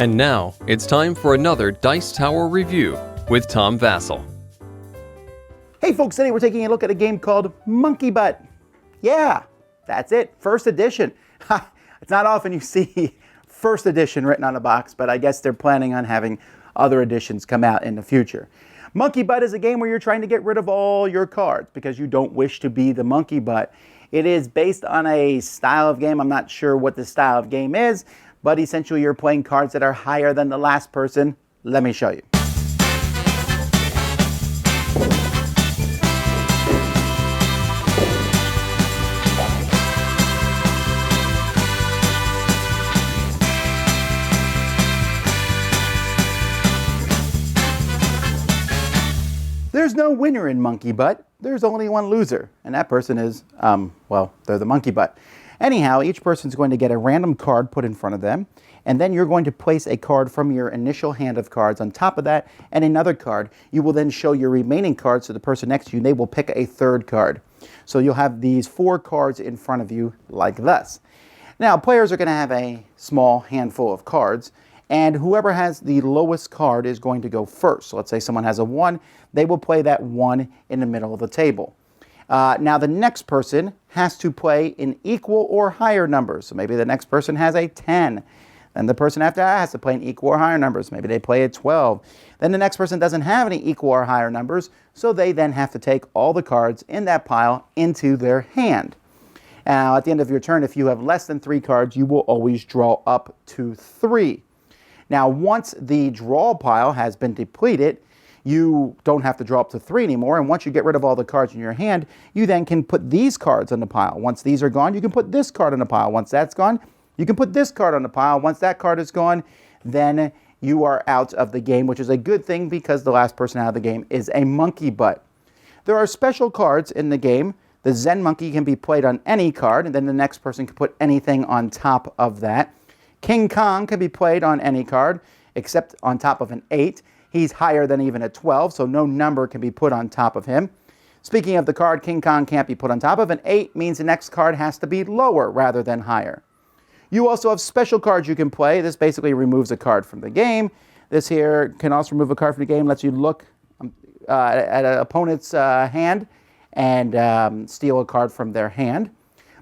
And now, it's time for another Dice Tower review with Tom Vasel. Hey folks, today we're taking a look at a game called Monkey Butt. Yeah, that's it, first edition. It's not often you see first edition written on a box, but I guess they're planning on having other editions come out in the future. Monkey Butt is a game where you're trying to get rid of all your cards because you don't wish to be the monkey butt. It is based on a style of game. I'm not sure what the style of game is, but essentially you're playing cards that are higher than the last person. Let me show you. There's no winner in Monkey Butt. There's only one loser, and that person is, they're the monkey butt. Anyhow, each person's going to get a random card put in front of them, and then you're going to place a card from your initial hand of cards on top of that, and another card. You will then show your remaining cards to the person next to you, and they will pick a third card. So you'll have these 4 cards in front of you like this. Now, players are going to have a small handful of cards, and whoever has the lowest card is going to go first. So let's say someone has a 1, they will play that 1 in the middle of the table. Now the next person has to play in equal or higher numbers. So maybe the next person has a 10. Then the person after that has to play in equal or higher numbers. Maybe they play a 12. Then the next person doesn't have any equal or higher numbers, so they then have to take all the cards in that pile into their hand. Now at the end of your turn, if you have less than 3 cards, you will always draw up to 3. Now, once the draw pile has been depleted, you don't have to draw up to 3 anymore. And once you get rid of all the cards in your hand, you then can put these cards on the pile. Once these are gone, you can put this card on the pile. Once that's gone, you can put this card on the pile. Once that card is gone, then you are out of the game, which is a good thing because the last person out of the game is a monkey butt. There are special cards in the game. The Zen monkey can be played on any card, and then the next person can put anything on top of that. King Kong can be played on any card, except on top of an 8. He's higher than even a 12, so no number can be put on top of him. Speaking of the card King Kong can't be put on top of, an 8 means the next card has to be lower rather than higher. You also have special cards you can play. This basically removes a card from the game. This here can also remove a card from the game, lets you look at an opponent's hand and steal a card from their hand.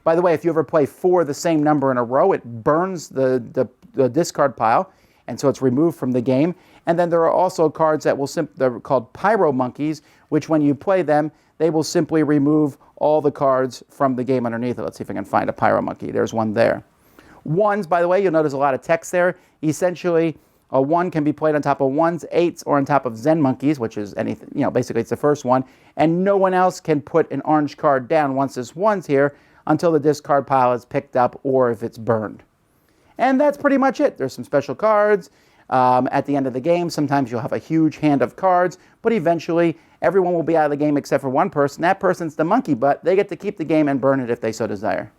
By the way, if you ever play 4 the same number in a row, it burns the discard pile, and so it's removed from the game. And then there are also cards that they're called pyro monkeys, which when you play them, they will simply remove all the cards from the game underneath it. Let's see if I can find a pyro monkey. There's one there. 1s, by the way, you'll notice a lot of text there. Essentially, a 1 can be played on top of 1s, 8s, or on top of Zen monkeys, which is anything, basically it's the first one. And no one else can put an orange card down once this 1's here until the discard pile is picked up or if it's burned. And that's pretty much it. There's some special cards. At the end of the game, sometimes you'll have a huge hand of cards, but eventually everyone will be out of the game except for one person. That person's the monkey butt. They get to keep the game and burn it if they so desire.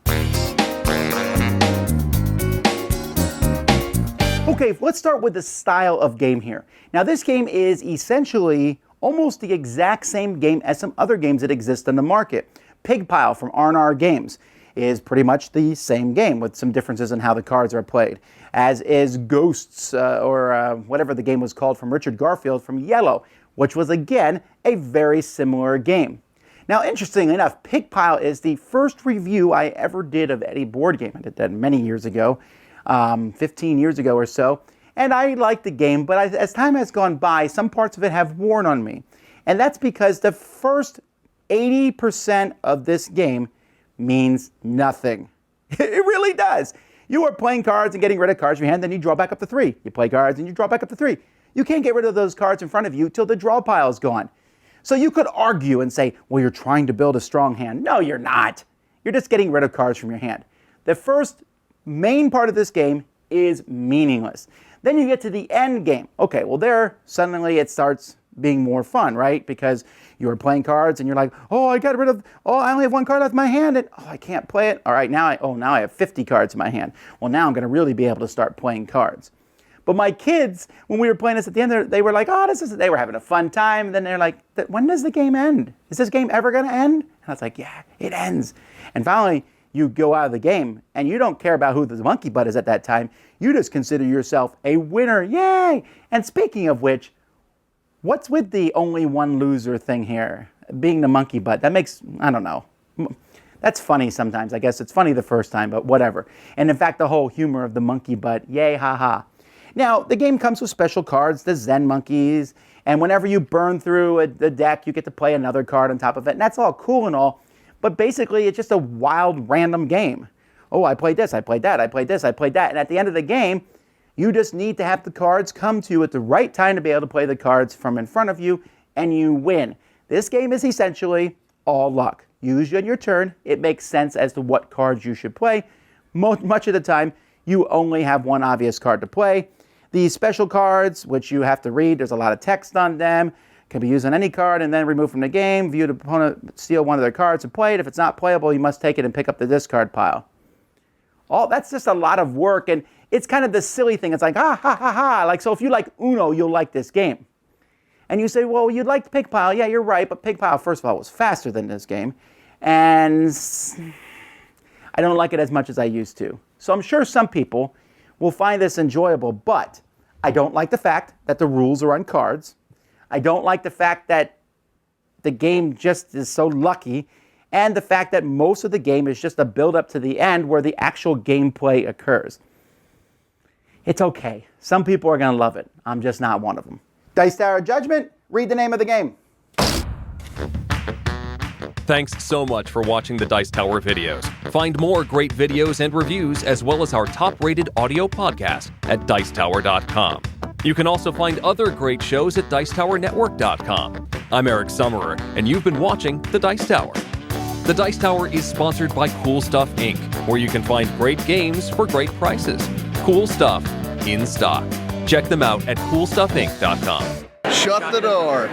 Okay, let's start with the style of game here. Now this game is essentially almost the exact same game as some other games that exist in the market. Pig Pile from R&R Games is pretty much the same game with some differences in how the cards are played, as is Ghosts, or whatever the game was called, from Richard Garfield from Yellow, which was again a very similar game. Now interestingly enough, Pig Pile is the first review I ever did of any board game. I did that many years ago, 15 years ago or so, and I liked the game, but as time has gone by, some parts of it have worn on me. And that's because the first 80% of this game means nothing. It really does. You are playing cards and getting rid of cards in your hand, then you draw back up to 3. You play cards and you draw back up to 3. You can't get rid of those cards in front of you till the draw pile is gone. So you could argue and say, well, you're trying to build a strong hand. No, you're not. You're just getting rid of cards from your hand. The first main part of this game is meaningless. Then you get to the end game. Okay, well there, suddenly it starts being more fun, right? Because you're playing cards and you're like, I only have 1 card left in my hand, and I can't play it. All right, now I have 50 cards in my hand. Well, now I'm going to really be able to start playing cards. But my kids, when we were playing this at the end, they were like, they were having a fun time. And then they're like, when does the game end? Is this game ever going to end? And I was like, yeah, it ends. And finally, you go out of the game and you don't care about who the monkey butt is at that time. You just consider yourself a winner. Yay! And speaking of which, what's with the only one loser thing here? Being the monkey butt. That makes, I don't know. That's funny sometimes. I guess it's funny the first time, but whatever. And in fact, the whole humor of the monkey butt, yay, haha. Now, the game comes with special cards, the Zen monkeys, and whenever you burn through the deck, you get to play another card on top of it. And that's all cool and all, but basically it's just a wild, random game. Oh, I played this, I played that, I played this, I played that. And at the end of the game, you just need to have the cards come to you at the right time to be able to play the cards from in front of you, and you win. This game is essentially all luck. Usually on your turn, it makes sense as to what cards you should play. Much of the time, you only have one obvious card to play. These special cards, which you have to read, there's a lot of text on them, can be used on any card and then removed from the game. View the opponent steal one of their cards and play it. If it's not playable, you must take it and pick up the discard pile. That's just a lot of work, and it's kind of the silly thing. It's like, ha, ha, ha, ha. Like, so if you like Uno, you'll like this game. And you say, well, you'd like Pig Pile. Yeah, you're right, but Pig Pile, first of all, was faster than this game. And I don't like it as much as I used to. So I'm sure some people will find this enjoyable, but I don't like the fact that the rules are on cards. I don't like the fact that the game just is so lucky, and the fact that most of the game is just a build-up to the end where the actual gameplay occurs. It's okay. Some people are going to love it. I'm just not one of them. Dice Tower Judgment, read the name of the game. Thanks so much for watching the Dice Tower videos. Find more great videos and reviews, as well as our top-rated audio podcast at Dicetower.com. You can also find other great shows at Dicetowernetwork.com. I'm Eric Summerer, and you've been watching The Dice Tower. The Dice Tower is sponsored by Cool Stuff Inc., where you can find great games for great prices. Cool stuff in stock. Check them out at CoolStuffInc.com. Shut the door.